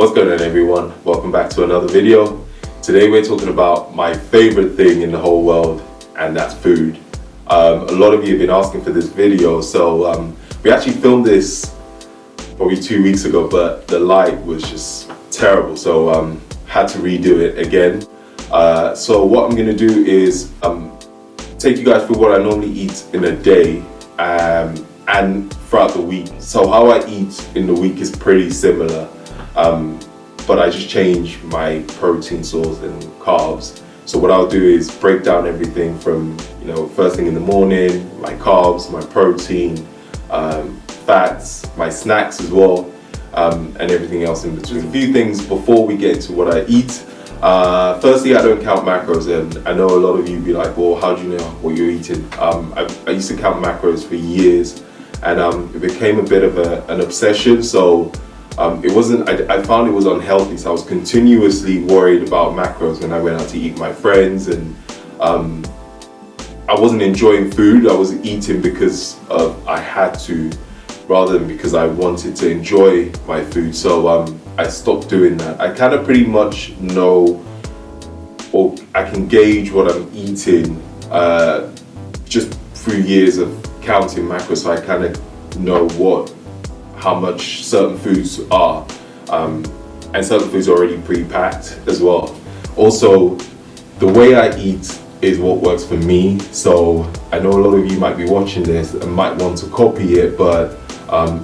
What's going on, everyone? Welcome back to another video. Today we're talking about my favorite thing in the whole world, and that's food. A lot of you have been asking for this video, so we actually filmed this probably 2 weeks ago, but the light was just terrible, so had to redo it again. So what I'm gonna do is take you guys through what I normally eat in a day and throughout the week. So how I eat in the week is pretty similar, but I just change my protein source and carbs. So what I'll do is break down everything from, first thing in the morning, my carbs, my protein, fats, my snacks as well, and everything else in between. A few things before we get into what I eat. Firstly, I don't count macros, and I know a lot of you be like, well, how do you know what you're eating? I used to count macros for years, and it became a bit of an obsession. So it wasn't, I found it was unhealthy, so I was continuously worried about macros when I went out to eat with my friends, and I wasn't enjoying food. I was eating because I had to, rather than because I wanted to enjoy my food. So I stopped doing that. I kind of pretty much know, or I can gauge what I'm eating just through years of counting macros, so I kind of know how much certain foods are, and certain foods are already pre-packed as well. Also, the way I eat is what works for me. So I know a lot of you might be watching this and might want to copy it, but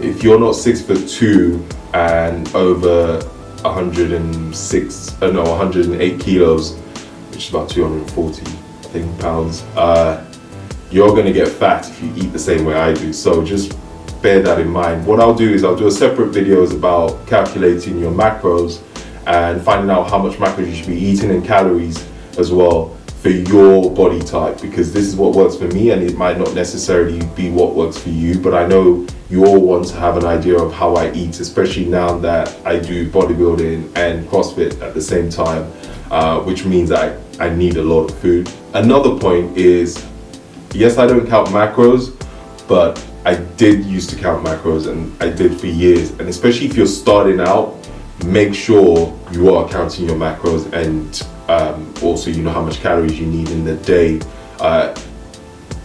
if you're not 6'2" and over 108 kilos, which is about 240 pounds, you're gonna get fat if you eat the same way I do. So just bear that in mind. What I'll do is I'll do a separate videos about calculating your macros and finding out how much macros you should be eating and calories as well for your body type, because this is what works for me and it might not necessarily be what works for you. But I know you all want to have an idea of how I eat, especially now that I do bodybuilding and CrossFit at the same time, which means I need a lot of food. Another point is, yes, I don't count macros, but I did used to count macros, and I did for years. And especially if you're starting out, make sure you are counting your macros, and also you know how much calories you need in the day,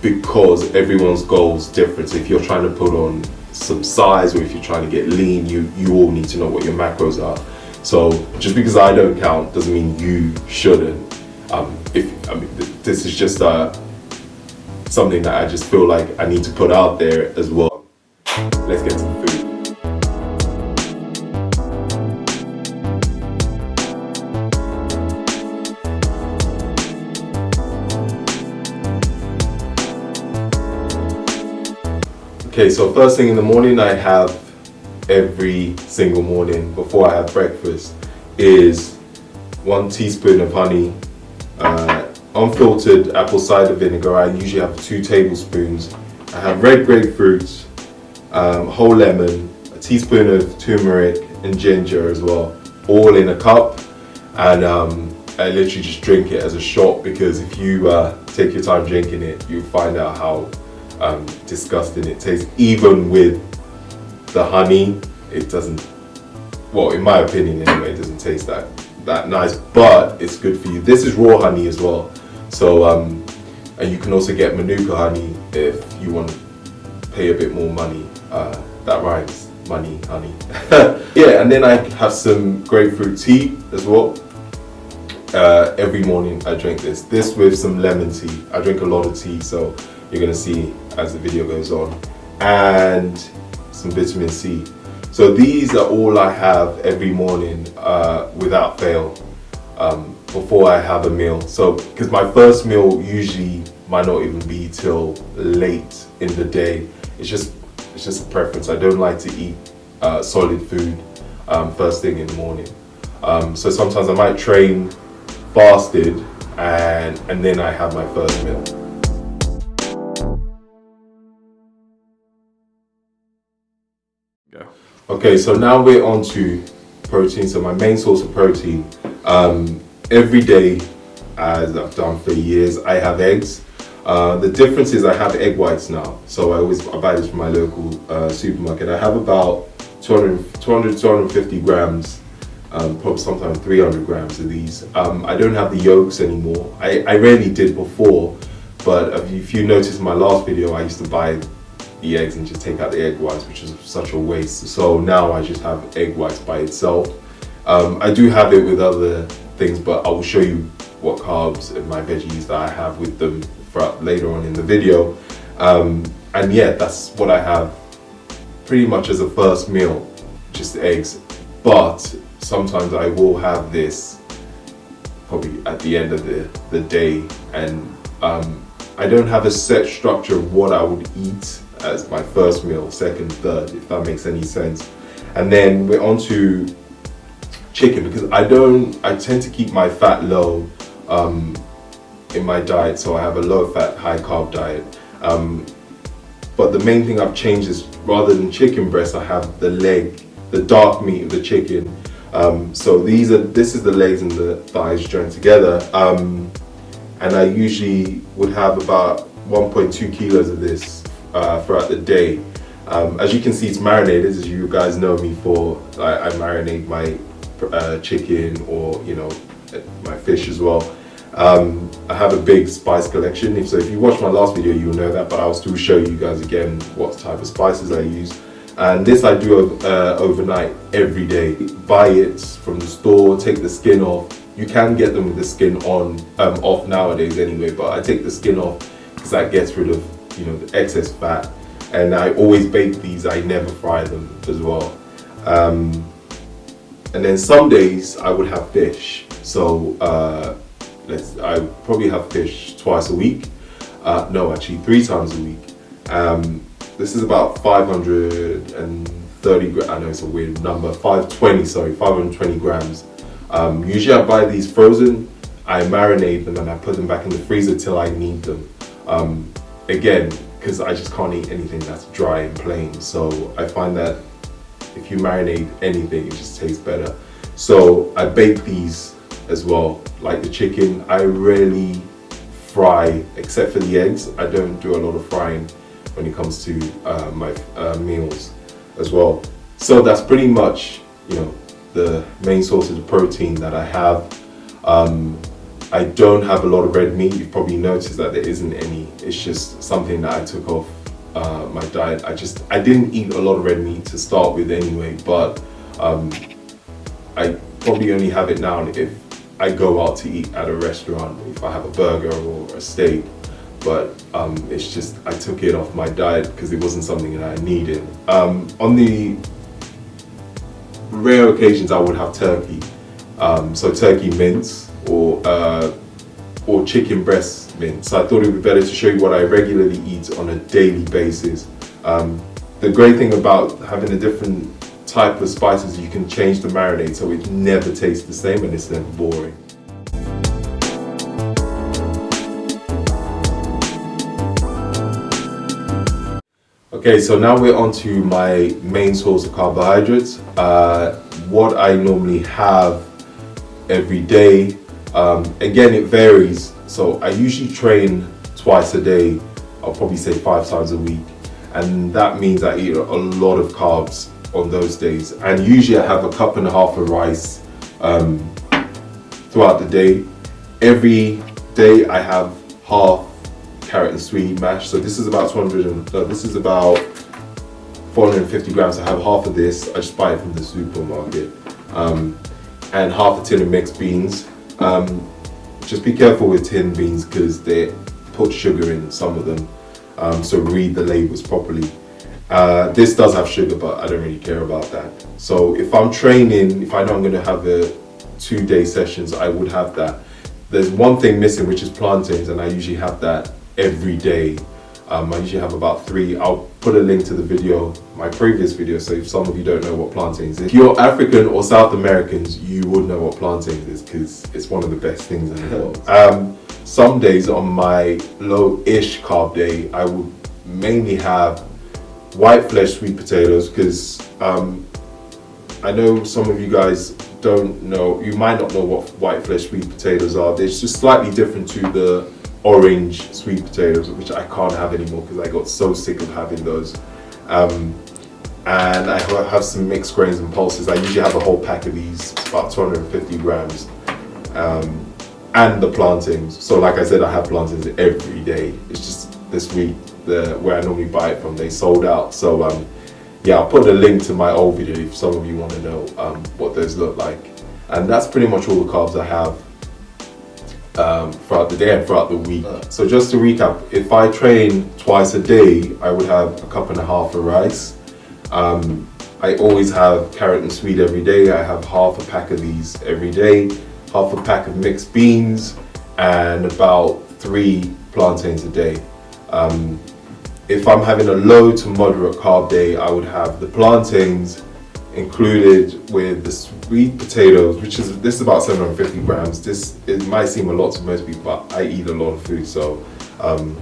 because everyone's goal is different. So if you're trying to put on some size, or if you're trying to get lean, you all need to know what your macros are. So just because I don't count doesn't mean you shouldn't. This is just something that I just feel like I need to put out there as well. Let's get to the food. Okay, so first thing in the morning I have every single morning before I have breakfast is 1 teaspoon of honey, unfiltered apple cider vinegar. I usually have 2 tablespoons. I have red grapefruit, whole lemon, a teaspoon of turmeric and ginger as well, all in a cup. And I literally just drink it as a shot, because if you take your time drinking it, you'll find out how disgusting it tastes. Even with the honey, it doesn't, well, in my opinion anyway, it doesn't taste that nice, but it's good for you. This is raw honey as well. So and you can also get Manuka honey if you want to pay a bit more money. That rhymes, money, honey. Yeah, and then I have some grapefruit tea as well. Every morning I drink this with some lemon tea. I drink a lot of tea, so you're gonna see as the video goes on, and some vitamin C. So these are all I have every morning without fail, before I have a meal. So because my first meal usually might not even be till late in the day. It's just a preference. I don't like to eat solid food first thing in the morning. So sometimes I might train fasted, and then I have my first meal. Okay, so now we're on to protein. So my main source of protein, every day, as I've done for years, I have eggs. The difference is I have egg whites now. So I buy this from my local supermarket. I have about 250 grams probably sometimes 300 grams of these. I don't have the yolks anymore. I rarely did before, but if you noticed in my last video, I used to buy the eggs and just take out the egg whites, which is such a waste. So now I just have egg whites by itself. I do have it with other things, but I will show you what carbs and my veggies that I have with them later on in the video. And yeah, that's what I have pretty much as a first meal, just eggs. But sometimes I will have this probably at the end of the day, and I don't have a set structure of what I would eat as my first meal, second, third, if that makes any sense. And then we're on to chicken, because I tend to keep my fat low in my diet, so I have a low fat, high carb diet. But the main thing I've changed is, rather than chicken breast, I have the leg, the dark meat of the chicken. So this is the legs and the thighs joined together. And I usually would have about 1.2 kilos of this throughout the day. As you can see, it's marinated, as you guys know me for. I marinate my chicken, or my fish as well. I have a big spice collection, so if you watched my last video you'll know that, but I'll still show you guys again what type of spices I use. And this I do overnight every day. Buy it from the store, take the skin off. You can get them with the skin off nowadays anyway, but I take the skin off because that gets rid of the excess fat. And I always bake these, I never fry them as well. And then some days I would have fish. So I probably have fish twice a week. No, actually 3 times a week. This is about 530 grams. I know it's a weird number. 520 grams. Usually I buy these frozen. I marinate them and I put them back in the freezer till I need them. Again, because I just can't eat anything that's dry and plain. So I find that if you marinate anything, it just tastes better. So I bake these as well, like the chicken. I rarely fry, except for the eggs. I don't do a lot of frying when it comes to my meals as well. So that's pretty much the main source of the protein that I have. I don't have a lot of red meat. You've probably noticed that there isn't any. It's just something that I took off my diet. I didn't eat a lot of red meat to start with anyway, but I probably only have it now if I go out to eat at a restaurant, if I have a burger or a steak. But it's just, I took it off my diet because it wasn't something that I needed. On the rare occasions I would have turkey. So turkey mince or chicken breast mince. So I thought it would be better to show you what I regularly eat on a daily basis. The great thing about having a different type of spices, you can change the marinade so it never tastes the same and it's never boring. Okay, so now we're on to my main source of carbohydrates. What I normally have every day. Again, it varies. So I usually train twice a day. I'll probably say 5 times a week. And that means I eat a lot of carbs on those days. And usually I have a cup and a half of rice throughout the day. Every day I have half carrot and sweet mash. So this is about 450 grams. I have half of this. I just buy it from the supermarket. And half a tin of mixed beans. Just be careful with tin beans because they put sugar in some of them. So read the labels properly. This does have sugar, but I don't really care about that. So if I'm training, if I know I'm going to have a 2-day sessions, I would have that. There's one thing missing, which is plantains, and I usually have that every day. I usually have about 3. I'll put a link to the video, my previous video, so if some of you don't know what plantains is. If you're African or South Americans, you would know what plantains is because it's one of the best things in the world. Some days on my low-ish carb day, I would mainly have white flesh sweet potatoes because I know some of you guys don't know, you might not know what white flesh sweet potatoes are. They're just slightly different to the orange sweet potatoes, which I can't have anymore because I got so sick of having those. and I have some mixed grains and pulses. I usually have a whole pack of these, it's about 250 grams, and the plantains. So like I said, I have plantains every day. It's just this week, where I normally buy it from, they sold out. So yeah, I'll put a link to my old video if some of you want to know what those look like. And that's pretty much all the carbs I have throughout the day and throughout the week. So just to recap, if I train twice a day, I would have a cup and a half of rice. I always have carrot and sweet every day. I have half a pack of these every day, half a pack of mixed beans, and about 3 plantains a day. If I'm having a low to moderate carb day, I would have the plantains included with the sweet potatoes, this is about 750 grams. It might seem a lot to most people, but I eat a lot of food. So, and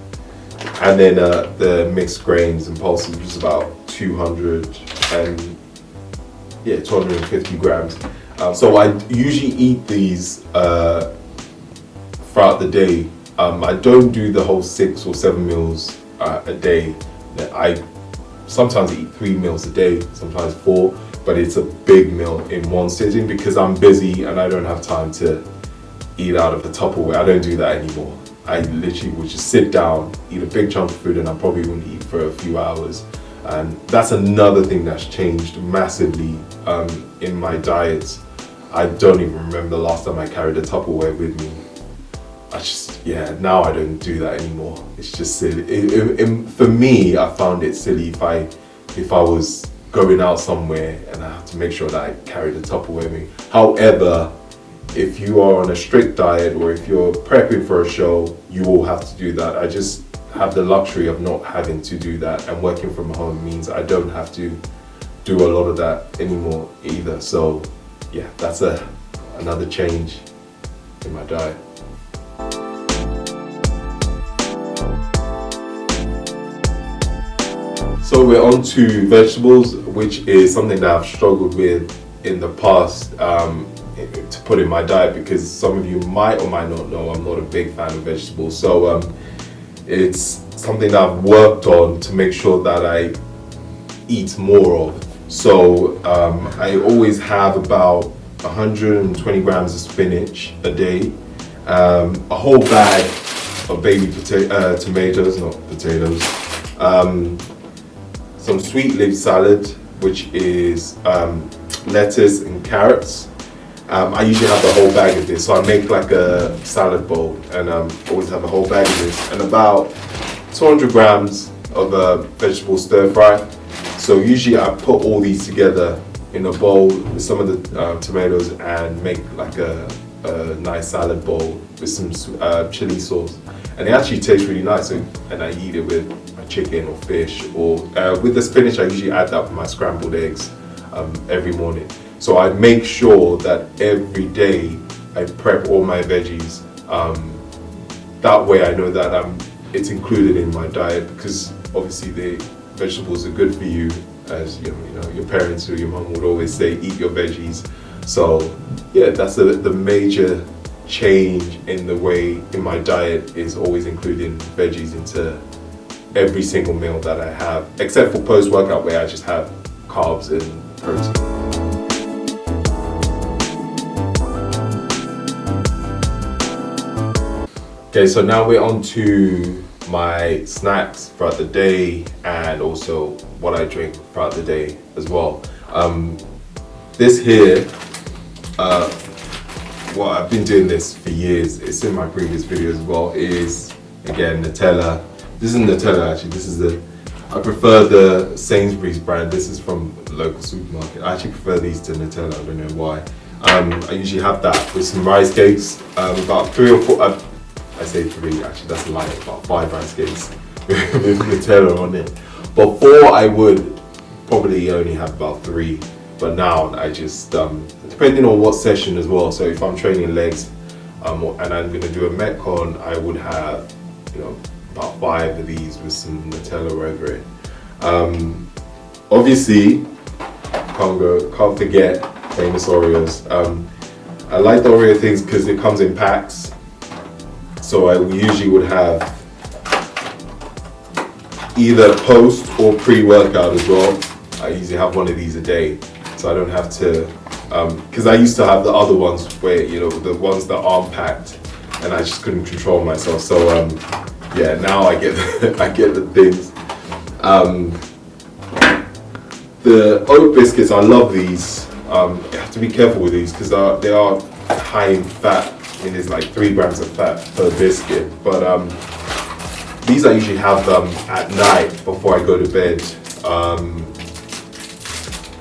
then the mixed grains and pulses, which is about 250 grams. So I usually eat these throughout the day. I don't do the whole 6 or 7 meals a day. I sometimes eat 3 meals a day, sometimes 4, but it's a big meal in one sitting because I'm busy and I don't have time to eat out of the Tupperware. I don't do that anymore. I literally would just sit down, eat a big chunk of food, and I probably wouldn't eat for a few hours. And that's another thing that's changed massively in my diet. I don't even remember the last time I carried a Tupperware with me. Now I don't do that anymore. It's just silly. For me, I found it silly if I was going out somewhere and I have to make sure that I carried a Tupperware with me. However, if you are on a strict diet or if you're prepping for a show, you will have to do that. I just have the luxury of not having to do that, and working from home means I don't have to do a lot of that anymore either. So yeah, that's another change in my diet. So we're on to vegetables, which is something that I've struggled with in the past to put in my diet, because some of you might or might not know I'm not a big fan of vegetables. So it's something that I've worked on to make sure that I eat more of. So I always have about 120 grams of spinach a day, a whole bag of baby tomatoes, not potatoes, some sweet leaf salad, which is lettuce and carrots. I usually have the whole bag of this, so I make like a salad bowl and always have a whole bag of this, and about 200 grams of vegetable stir fry. So usually I put all these together in a bowl with some of the tomatoes and make like a nice salad bowl with some chili sauce, and it actually tastes really nice. And I eat it with my chicken or fish, or with the spinach I usually add that with my scrambled eggs every morning. So I make sure that every day I prep all my veggies. That way I know that it's included in my diet, because obviously the vegetables are good for you, as you know your parents or your mom would always say, eat your veggies. So yeah, that's the major change in the way in my diet, is always including veggies into every single meal that I have, except for post-workout where I just have carbs and protein. Okay, so now we're on to my snacks throughout the day and also what I drink throughout the day as well. This here, well, I've been doing this for years, it's in my previous video as well, is again Nutella. This isn't Nutella actually, I prefer the Sainsbury's brand. This is from the local supermarket. I actually prefer these to Nutella, I don't know why. I usually have that with some rice cakes, about 3 or 4, I say 3, actually that's a lie, about 5 rice cakes with Nutella on it. Before I would probably only have about 3, but now I just, depending on what session as well, so if I'm training legs and I'm going to do a Metcon, I would have, about 5 of these with some Nutella over it. Obviously, can't forget famous Oreos. I like the Oreo things because it comes in packs. So I usually would have either post or pre-workout as well. I I usually have one of these a day, so I don't have to, because I used to have the other ones where, you know, the ones that aren't packed, and I just couldn't control myself. So yeah, now I get I get the things. The oat biscuits, I love these. You have to be careful with these because they are high in fat. I mean, there's like 3 grams of fat per biscuit. But these I usually have at night before I go to bed,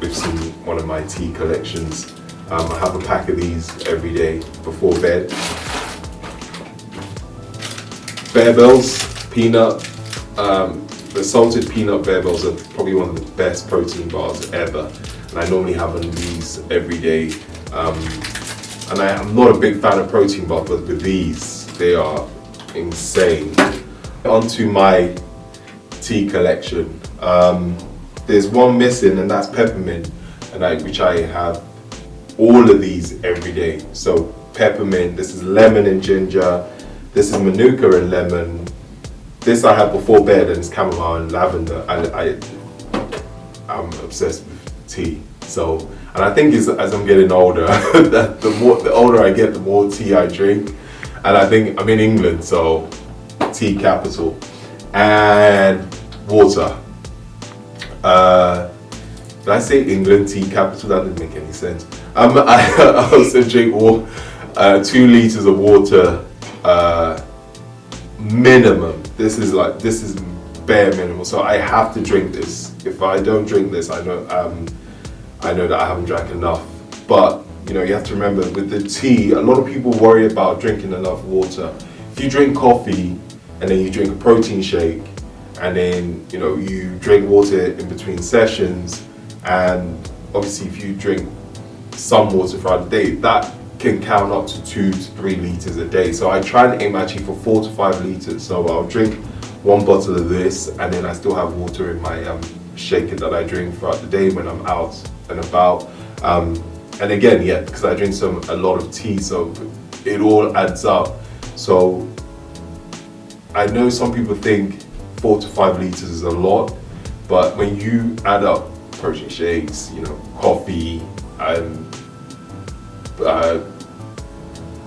with one of my tea collections. I have a pack of these every day before bed. Bear Bells, peanut. The salted peanut Bear Bells are probably one of the best protein bars ever. And I normally have one of these every day. And I'm not a big fan of protein bars, but with these, they are insane. Onto my tea collection. There's one missing, and that's peppermint, which I have all of these every day. So peppermint, this is lemon and ginger, this is manuka and lemon. This I have before bed, and it's chamomile and lavender. I'm obsessed with tea. So, and I think as I'm getting older, the older I get, the more tea I drink. And I think I'm in England, so tea capital. And water. Did I say England tea capital? That didn't make any sense. I also drink 2 liters of water minimum. This is bare minimum. So I have to drink this. If I don't drink this, I know that I haven't drank enough. But you know, you have to remember with the tea, a lot of people worry about drinking enough water. If you drink coffee and then you drink a protein shake, and then you know you drink water in between sessions, and obviously if you drink some water throughout the day, that can count up to 2 to 3 liters a day. So I try and aim actually for 4 to 5 liters. So I'll drink 1 bottle of this, and then I still have water in my shaker that I drink throughout the day when I'm out and about. And again, yeah, because I drink a lot of tea, so it all adds up. So I know some people think 4 to 5 liters is a lot, but when you add up protein shakes, you know, coffee, and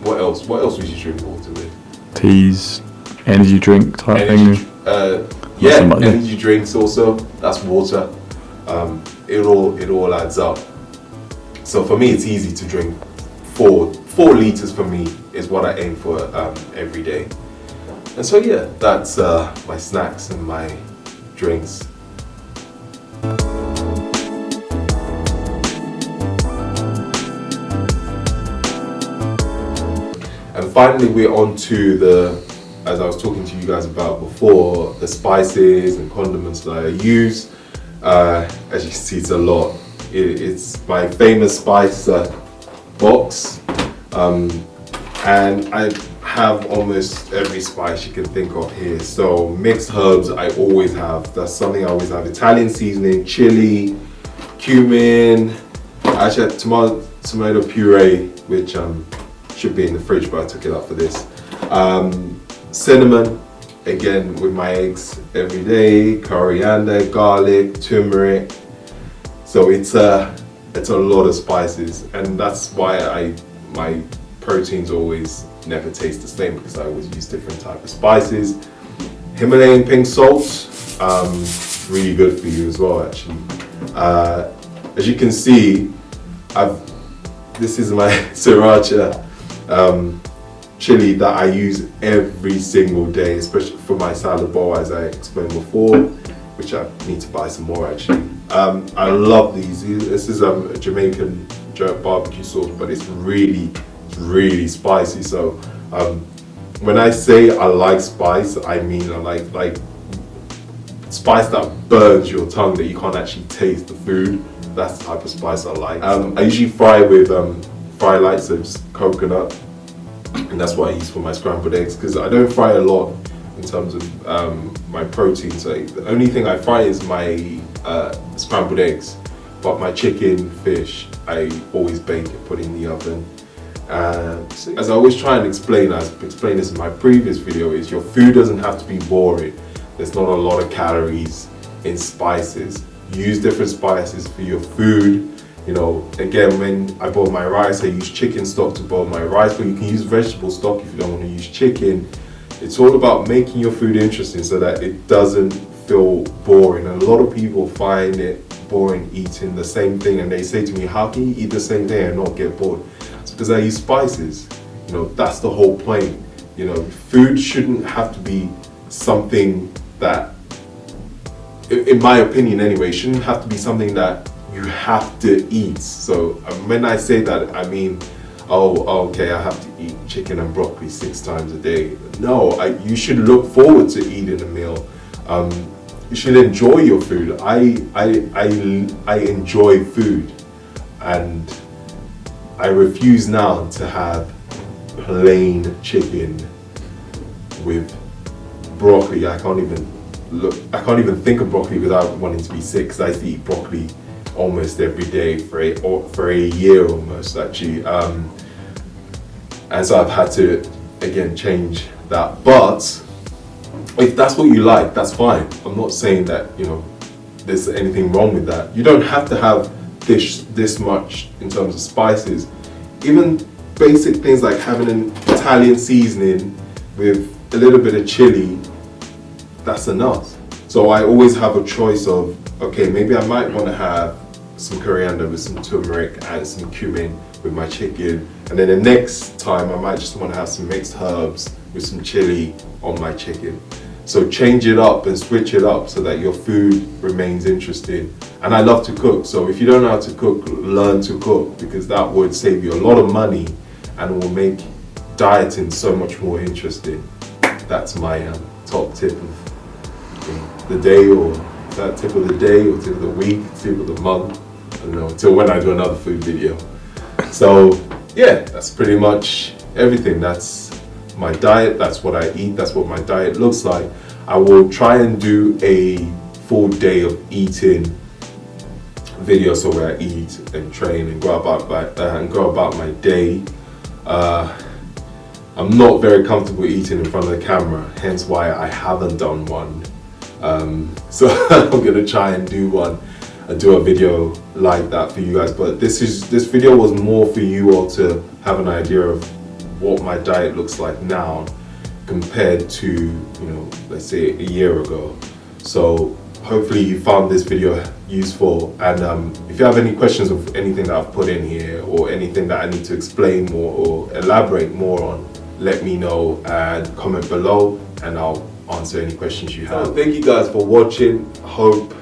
what else would you drink water with? Teas, energy drink type thing. Yeah, energy drinks also. That's water. It all adds up. So for me, it's easy to drink 4 liters. For me is what I aim for every day. And so yeah, that's my snacks and my drinks. And finally, we're on to as I was talking to you guys about before, the spices and condiments that I use. As you can see, it's a lot. It's my famous spice box. And I have almost every spice you can think of here. So mixed herbs I always have. That's something I always have. Italian seasoning, chili, cumin. I actually had tomato puree, which should be in the fridge, but I took it out for this. Cinnamon, again with my eggs every day. Coriander, garlic, turmeric. So it's a lot of spices, and that's why my proteins always never taste the same, because I always use different type of spices. Himalayan pink salt, really good for you as well actually. As you can see, this is my sriracha chili that I use every single day, especially for my salad bowl, as I explained before, which I need to buy some more actually. I love these. This is a Jamaican jerk barbecue sauce, but it's really spicy. So when I say I like spice, I mean I like spice that burns your tongue, that you can't actually taste the food. That's the type of spice I like. I usually fry with fry lights of coconut, and that's what I use for my scrambled eggs, because I don't fry a lot in terms of my protein. So the only thing I fry is my scrambled eggs, but my chicken, fish, I always bake and put in the oven. So as I always try and explain, I've explained this in my previous video, is your food doesn't have to be boring. There's not a lot of calories in spices. use different spices for your food. You know, again, when I boil my rice, I use chicken stock to boil my rice, but you can use vegetable stock if you don't want to use chicken. It's all about making your food interesting so that it doesn't feel boring. And a lot of people find it boring eating the same thing, and they say to me, how can you eat the same thing and not get bored? It's because I use spices. You know, that's the whole point. You know, food shouldn't have to be something that, in my opinion anyway, shouldn't have to be something that you have to eat. So when I say that, I mean, oh, okay, I have to eat chicken and broccoli 6 times a day. No, you should look forward to eating a meal. You should enjoy your food. I enjoy food, and I refuse now to have plain chicken with broccoli. I can't even think of broccoli without wanting to be sick, because I used to eat broccoli almost every day for a year almost, actually. And so I've had to again change that. But if that's what you like, that's fine. I'm not saying that, you know, there's anything wrong with that. You don't have to have this much in terms of spices. Even basic things like having an Italian seasoning with a little bit of chili, that's enough. So I always have a choice of, okay, maybe I might want to have some coriander with some turmeric and some cumin with my chicken, and then the next time I might just want to have some mixed herbs with some chili on my chicken. So change it up and switch it up so that your food remains interesting. And I love to cook, so if you don't know how to cook, learn to cook, because that would save you a lot of money and will make dieting so much more interesting. That's my top tip of the day, or that tip of the day, or tip of the week, tip of the month. I don't know, until when I do another food video. So yeah, that's pretty much everything. That's my diet, that's what I eat, that's what my diet looks like. I will try and do a full day of eating video, so where I eat and train and go about my day. I'm not very comfortable eating in front of the camera, hence why I haven't done one. So I'm gonna try and do one. Do a video like that for you guys, but this video was more for you all to have an idea of what my diet looks like now compared to, you know, let's say a year ago. So hopefully you found this video useful, and if you have any questions of anything that I've put in here, or anything that I need to explain more or elaborate more on, let me know and comment below, and I'll answer any questions you have. So thank you guys for watching. Hope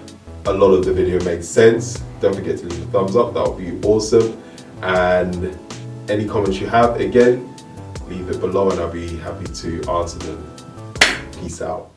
a lot of the video makes sense. Don't forget to leave a thumbs up, that would be awesome. And any comments you have, again, leave it below and I'll be happy to answer them. Peace out.